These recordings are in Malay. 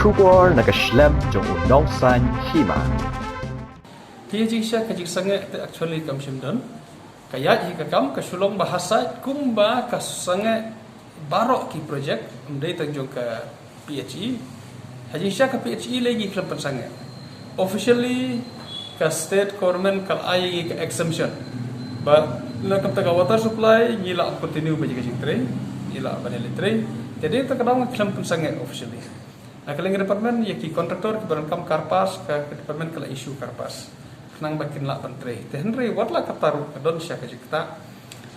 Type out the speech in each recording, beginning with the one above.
kubor nakaslem jong unong san Hima. Kaya siya kajik sangat actually kam simdon. Kaya jika kam kasulong bahasa kumba kasangat Baroh ki project mendai tanjung ke PHE. Haji siya ke PHE lagi kelempan sangat. Officially ke state government kal ai ke exemption. But nak kata water supply gila continue bagi kajik tray, gila bani litre. Jadi terkadang kelempan sangat officially. Nah, kalau department ya ki kontraktor ki barangkam karpas ke department kala isu karpas. Nang bakin lak pentre. Tenre watlah kataru don sya kajikta.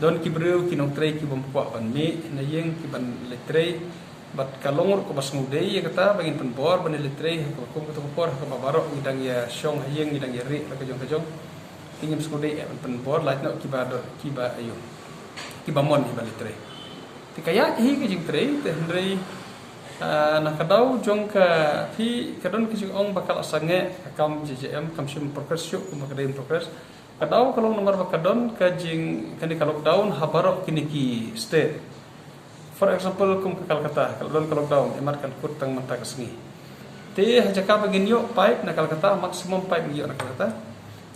Don ki breu ki nong tre ki bompuak ban mi na yeng ki ban litre. Bat kalongor ko bas ngudei ya kata bangin penbor ban litre ko kum ko por ko Baroh ngidang ya syong hayeng ngidang ya ri ka jong tingim skudei ban penbor lait no ki ba ayu. Ki bamon ki ban litre. Ti kaya hi ki jing tre tenre nakadau jong ka thi kadon ki ong bakal asange kam JJM kam sim progress syuk kum kadai progress kadau kalau nomor bakadon ka jing kani kalau down Baroh kini ki state for example kum kal kata kalau down emat kan kut tang menta kesngi te hajaka bagin yo pipe nakal kata maksimum pipe yo nakal kata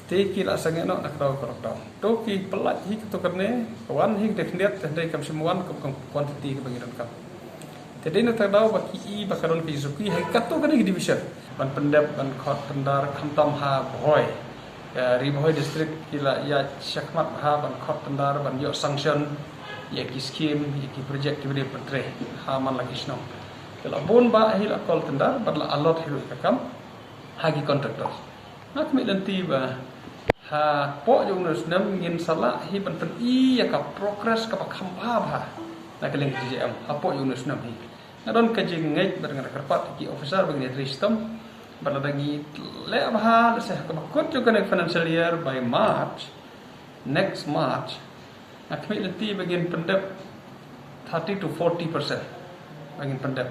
te ki la asange no nakadau kalau down to ki pelat hi to karne wan hi definiat tandai kam sim wan kum quantity ke bagiran kam. Jadi nak tahu baki bakaron keisuki hai kato kani division ban pendap ban khot pendar khantam ha boy ri boy district kila ya syakmat ha ban khot pendar ban yo sanction ya ki scheme ya ki project ki pentre ha man lagi snom kala bon ba hil akol tendar badla alot hilu kakam hagi contractor nak mi lenti ba ha po jong nus nam ngin sala hi ban pen ya ka progress ka khamba ba nak leng JJM ha po jong nus nam hi Nadong kajing ngait berdengar kerpat ki officer bagi system berlagi le bah saya kebakut juga nek financial year by March next March nak nanti bagian pendap 30 to 40% bagian pendap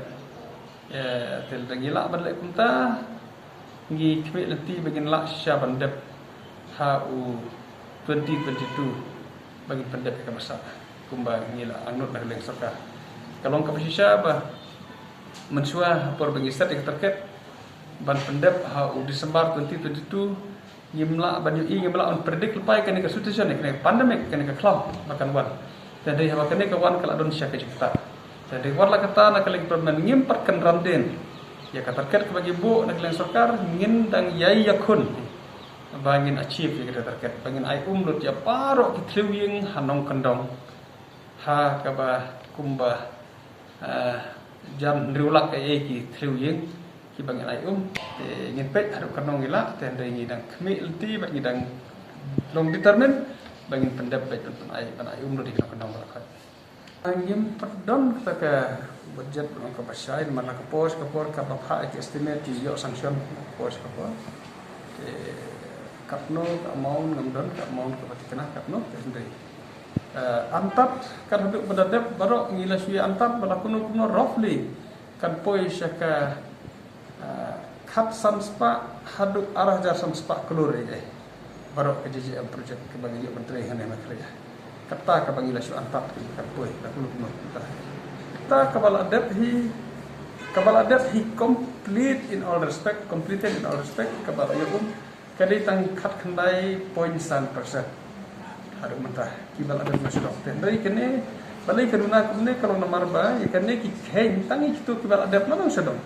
ya tel lagi la berlek punta ngi nanti bagian la sya pendap HU 2022 bagian pendap ke masa kumba ngila anut nak leng Sorkar kalau kapasisya bah mensua por bagi stat yang terkait ban pendap HU Desember 2022 ngimla ban ui ngimla on predict lepai kan ke situation ni pandemic kan ke cloud makan wan dan dari hawa kan ke wan kala don sya ke kita dan dari warla kata nak lagi problem ngimpat kan ramden ya kata terkait ke bagi bu nak leng Sorkar ngin dang yai yakun bangin achieve ya kita terkait bangin ai lut ya Baroh ki tliwing Nongkyndong ha ka ba kumba jam riulak ki tliwing ki bangin ai ngin pet haruk kanong ila ten dai ngidang kmi lti ba ngidang long determine bangin pendap pet tun ai ban ai lu di kanong rakat angim perdon kita ke budget ko pasai mana ke pos ke por ka bapha ki estimate ki yo sanction pos ke por kapno amount ngamdon amount ke batikna kapno tendai antap kan haduk bedadap Baroh ngila suya antap balakuno kuno roughly kan poi syaka khat sanspa haduk arah jar sanspa kelur je Baroh ke JJM project ke bagi menteri hane makriya kata ka bangila su antap kan poi balakuno kuno kita kabala dep hi completed in all respect kabala yum kadi tang khat khandai 0.1% harus mentah kibal ada masuk dokter dari kene balai keduna kumne kalau nomor ba ya kene ki khen tangi itu kibal ada mana sedong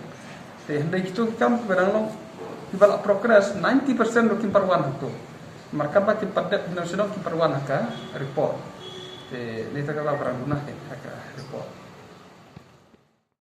teh hendai itu kam barang long kibal progress 90% do kimparwan itu marka ba kipadet sedong kimparwan ka report teh ni tak kalau barang guna ka report